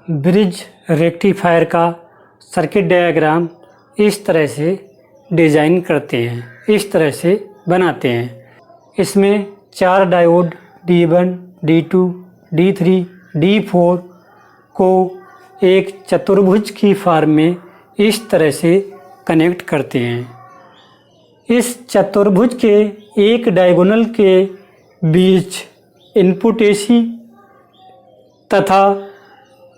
Bridge rectifier का circuit diagram इस तरह से डिज़ाइन करते हैं, इस तरह से बनाते हैं। इसमें 4 diode D1, D2, D3, D4 को एक चतुर्भुज की फॉर्म में इस तरह से कनेक्ट करते हैं। इस चतुर्भुज के एक डायगोनल के बीच इनपुट AC तथा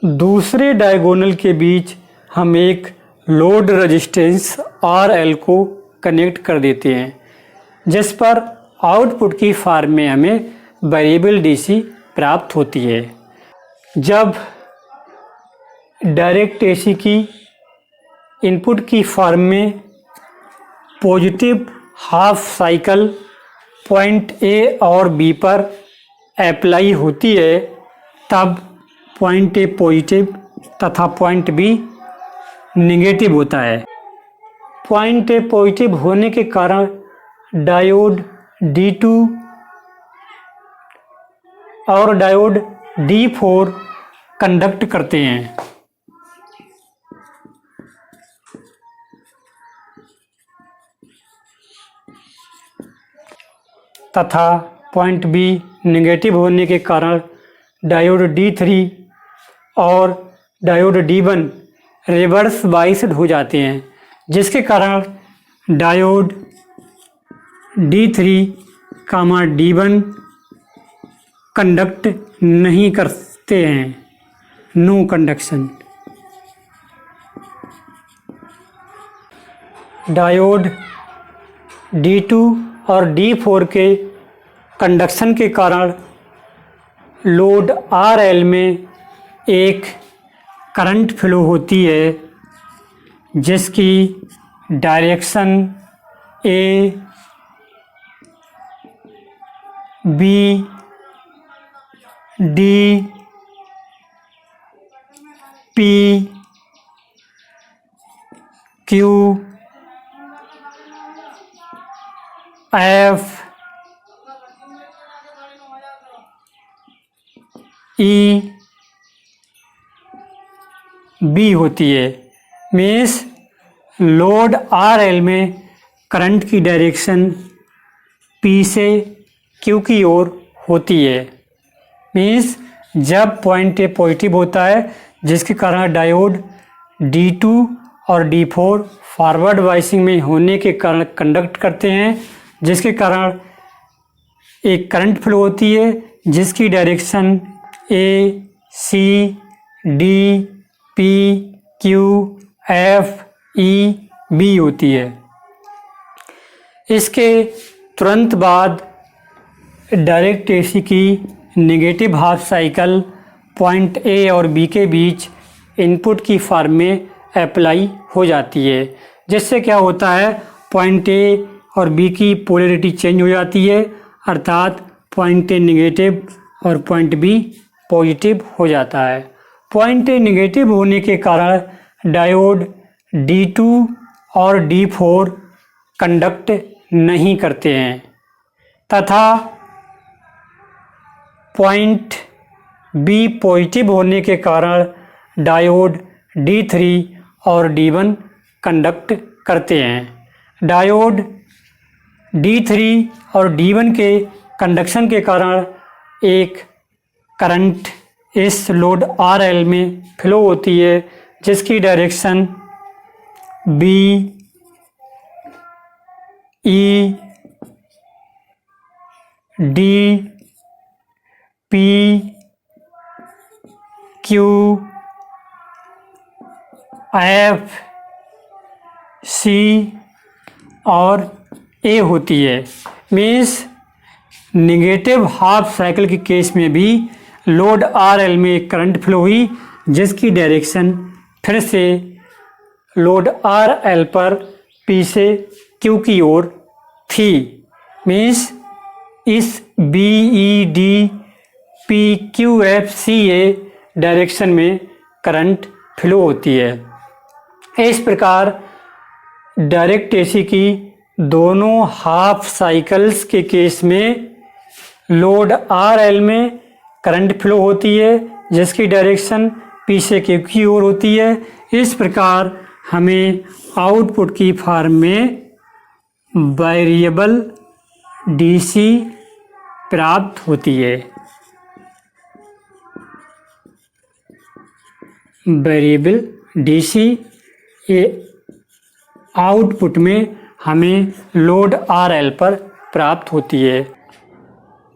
दूसरे डायगोनल के बीच हम एक लोड रेजिस्टेंस RL को कनेक्ट कर देते हैं, जिस पर आउटपुट की फॉर्म में हमें वेरिएबल DC प्राप्त होती है। जब डायरेक्ट AC की इनपुट की फॉर्म में positive half cycle point A और B पर अप्लाई होती है, तब पॉइंट A पॉजिटिव तथा पॉइंट B नेगेटिव होता है। पॉइंट A पॉजिटिव होने के कारण डायोड D2 और डायोड D4 कंडक्ट करते हैं तथा पॉइंट B नेगेटिव होने के कारण डायोड D3 और डायोड D1 रिवर्स बाइस्ड हो जाते हैं, जिसके कारण डायोड D3, D1 कंडक्ट नहीं करते हैं, नो कंडक्शन। डायोड D2 और D4 के कंडक्शन के कारण लोड RL में एक करंट फ्लो होती है, जिसकी direction A, B, D, P, Q, F, E, B होती है। मीन्स लोड RL में करंट की डायरेक्शन P से Q की ओर होती है। मीन्स जब पॉइंट A पॉजिटिव होता है, जिसके कारण डायोड D2 और D4 फॉरवर्ड बाइसिंग में होने के कारण कंडक्ट करते हैं, जिसके कारण एक करंट फ्लो होती है, जिसकी direction A, C, D, P, Q, F, E, B होती है। इसके तुरंत बाद डायरेक्ट AC की negative half cycle point A और B के बीच इनपुट की फॉर्म में अप्लाई हो जाती है, जिससे क्या होता है, पॉइंट A और B की पोलैरिटी चेंज हो जाती है, अर्थात पॉइंट A नेगेटिव और पॉइंट B पॉजिटिव हो जाता है। पॉइंट A नेगेटिव होने के कारण डायोड D2 और D4 कंडक्ट नहीं करते हैं तथा पॉइंट B पॉजिटिव होने के कारण डायोड D3 और D1 कंडक्ट करते हैं। डायोड D3 और D1 के कंडक्शन के कारण एक करंट इस लोड RL में फ्लो होती है, जिसकी direction B, E, D, P, Q, F, C और A होती है। मीन्स नेगेटिव हाफ साइकिल के केस में भी लोड RL में एक करंट फ्लो हुई, जिसकी डायरेक्शन फिर से लोड RL पर P से Q की ओर थी। मीन्स इस B, E, D, P, Q, F, C, A direction में करंट फ्लो होती है। इस प्रकार डायरेक्ट AC की दोनों हाफ साइकिल्स के केस में लोड RL में करंट फ्लो होती है, जिसकी डायरेक्शन पीछे की ओर होती है। इस प्रकार हमें आउटपुट की फॉर्म में वेरिएबल डीसी प्राप्त होती है। वेरिएबल डीसी ये आउटपुट में हमें लोड आरएल पर प्राप्त होती है।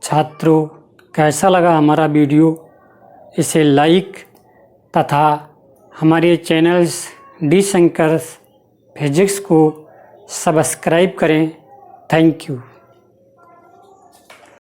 छात्रों, कैसा लगा हमारा वीडियो? इसे लाइक तथा हमारे चैनल्स डी शंकर फिजिक्स को सब्सक्राइब करें। Thank you.